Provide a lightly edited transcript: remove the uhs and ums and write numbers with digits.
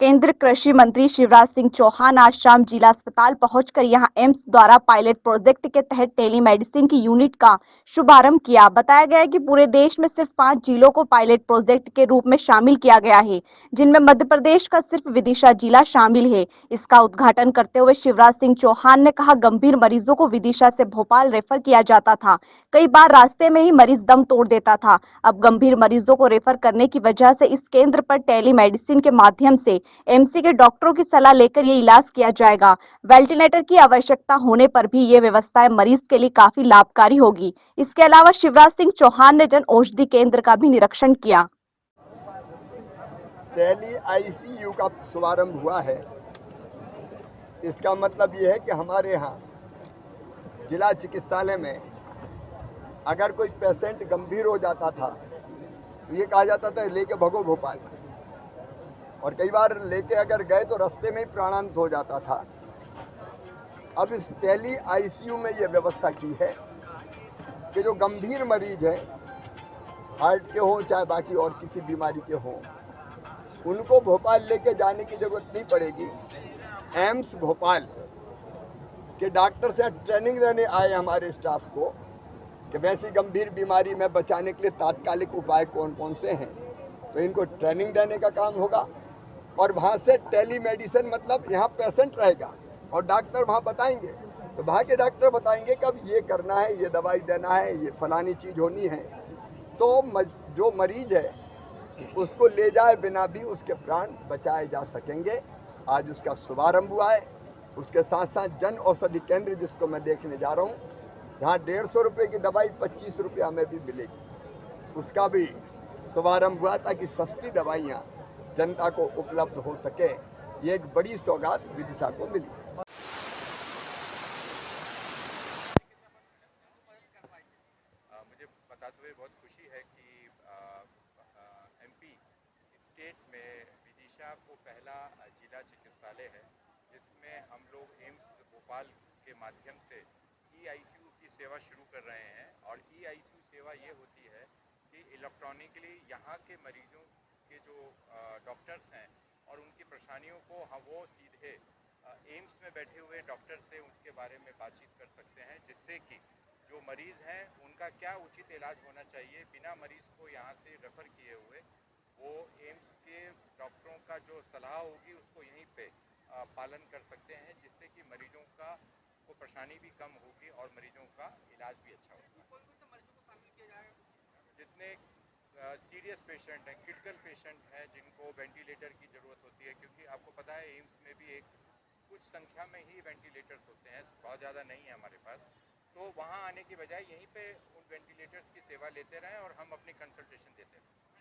केंद्र कृषि मंत्री शिवराज सिंह चौहान आज शाम जिला अस्पताल पहुंचकर यहां एम्स द्वारा पायलट प्रोजेक्ट के तहत टेलीमेडिसिन की यूनिट का शुभारंभ किया। बताया गया है कि पूरे देश में सिर्फ 5 जिलों को पायलट प्रोजेक्ट के रूप में शामिल किया गया है, जिनमें मध्य प्रदेश का सिर्फ विदिशा जिला शामिल है। इसका उद्घाटन करते हुए शिवराज सिंह चौहान ने कहा, गंभीर मरीजों को विदिशा से भोपाल रेफर किया जाता था। कई बार रास्ते में ही मरीज दम तोड़ देता था। अब गंभीर मरीजों को रेफर करने की वजह से इस केंद्र पर टेलीमेडिसिन के माध्यम से एमसी के डॉक्टरों की सलाह लेकर ये इलाज किया जाएगा। वेंटिलेटर की आवश्यकता होने पर भी ये व्यवस्था मरीज के लिए काफी लाभकारी होगी। इसके अलावा शिवराज सिंह चौहान ने जन औषधि केंद्र का भी निरीक्षण किया। टेली आईसीयू का शुभारंभ हुआ है। इसका मतलब ये है कि हमारे यहाँ जिला चिकित्सालय में अगर कोई पेशेंट गंभीर हो जाता था तो ये कहा जाता था लेके भगो भोपाल, और कई बार लेके अगर गए तो रास्ते में ही प्राणांत हो जाता था। अब इस टेली आईसीयू में ये व्यवस्था की है कि जो गंभीर मरीज हैं, हार्ट के हों चाहे बाकी और किसी बीमारी के हों, उनको भोपाल लेके जाने की जरूरत नहीं पड़ेगी। एम्स भोपाल के डॉक्टर से ट्रेनिंग देने आए हमारे स्टाफ को कि वैसी गंभीर बीमारी में बचाने के लिए तात्कालिक उपाय कौन कौन से हैं, तो इनको ट्रेनिंग देने का काम होगा। और वहाँ से टेलीमेडिसिन मतलब यहाँ पेशेंट रहेगा और डॉक्टर वहाँ बताएंगे, तो वहाँ के डॉक्टर बताएंगे कब ये करना है, ये दवाई देना है, ये फलानी चीज़ होनी है। तो जो मरीज है उसको ले जाए बिना भी उसके प्राण बचाए जा सकेंगे। आज उसका शुभारंभ हुआ है। उसके साथ साथ जन औषधि केंद्र जिसको मैं देखने जा रहा हूँ, जहाँ 150 रुपये की दवाई 25 रुपया में भी मिलेगी, उसका भी शुभारंभ हुआ ताकि सस्ती दवाइयाँ जनता को उपलब्ध हो सके। ये एक बड़ी सौगात विदिशा को मिली। मुझे बताते हुए बहुत खुशी है कि एमपी स्टेट में विदिशा को पहला जिला चिकित्सालय है जिसमें हम लोग एम्स भोपाल के माध्यम से ईआईसीयू की सेवा शुरू कर रहे हैं। और ईआईसीयू सेवा ये होती है कि इलेक्ट्रॉनिकली यहाँ के मरीजों के जो डॉक्टर्स हैं और उनकी परेशानियों को वो सीधे एम्स में बैठे हुए डॉक्टर से उनके बारे में बातचीत कर सकते हैं, जिससे कि जो मरीज़ हैं उनका क्या उचित इलाज होना चाहिए बिना मरीज़ को यहाँ से रेफ़र किए हुए वो एम्स के डॉक्टरों का जो सलाह होगी उसको यहीं पे पालन कर सकते हैं, जिससे कि मरीजों का को परेशानी भी कम होगी और मरीजों का इलाज भी अच्छा होगा। जितने सीरियस पेशेंट हैं, क्रिटिकल पेशेंट हैं जिनको वेंटिलेटर की ज़रूरत होती है, क्योंकि आपको पता है एम्स में भी एक कुछ संख्या में ही वेंटिलेटर्स होते हैं, बहुत ज़्यादा नहीं है हमारे पास। तो वहाँ आने की बजाय यहीं पे उन वेंटिलेटर्स की सेवा लेते रहें और हम अपनी कंसल्टेशन देते रहें।